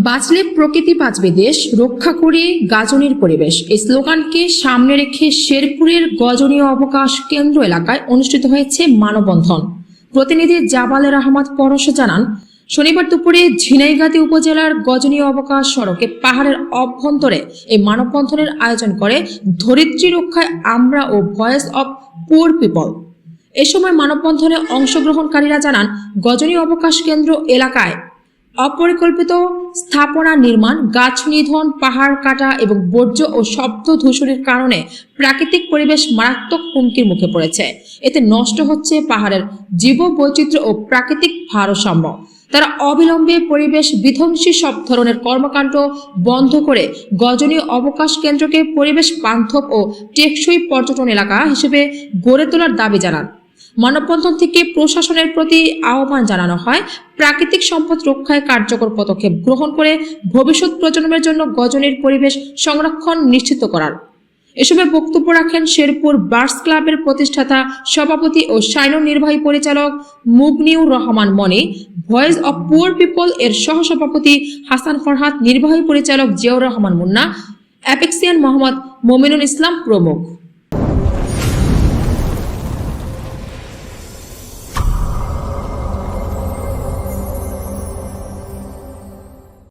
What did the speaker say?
বাঁচলে প্রকৃতি বাঁচবে দেশ, রক্ষা করে গাজনের পরিবেশ, এই স্লোগানকে সামনে রেখে শেরপুরের গজনীয় অবকাশ কেন্দ্র এলাকায় অনুষ্ঠিত হয়েছে মানববন্ধন। প্রতিনিধি জাবালের আহমদ পরশ জানান, শনিবার দুপুরে ঝিনাইগাতি উপজেলার গজনীয় অবকাশ সড়কে পাহাড়ের অভ্যন্তরে এই মানববন্ধনের আয়োজন করে ধরিত্রী রক্ষায় আমরা ও ভয়েস অব পুয়ার পিপল। এ সময় মানববন্ধনে অংশগ্রহণকারীরা জানান, গজনীয় অবকাশ কেন্দ্র এলাকায় অপরিকল্পিত স্থাপনা নির্মাণ, গাছ নিধন, পাহাড় কাটা এবং বর্জ্য ও শব্দ দূষণের কারণে প্রাকৃতিক পরিবেশ মারাত্মক হুমকির মুখে পড়েছে। এতে নষ্ট হচ্ছে পাহাড়ের জীববৈচিত্র্য ও প্রাকৃতিক ভারসাম্য। তারা অবিলম্বে পরিবেশ বিধ্বংসী সব ধরনের কর্মকাণ্ড বন্ধ করে গজনীয় অবকাশ কেন্দ্রকে পরিবেশ বান্ধব ও টেকসই পর্যটন এলাকা হিসেবে গড়ে তোলার দাবি জানান। মানববন্ধন থেকে প্রশাসনের প্রতি আহ্বান জানানো হয়, প্রাকৃতিক সম্পদ রক্ষায় কার্যকর পদক্ষেপ গ্রহণ করে ভবিষ্যৎ প্রজন্মের জন্য গজনীর পরিবেশ সংরক্ষণ নিশ্চিত করার। এ সময় বক্তব্য রাখেন শেরপুর বার্ডস ক্লাবের প্রতিষ্ঠাতা সভাপতি ও সাইনো নির্বাহী পরিচালক মুগনিউর রহমান মনি, ভয়েস অব পুয়ার পিপল এর সহসভাপতি হাসান ফরহাদ, নির্বাহী পরিচালক জিয়াউর রহমান মুন্না, অ্যাপেক্সিয়ান মোহাম্মদ মমিনুল ইসলাম প্রমুখ।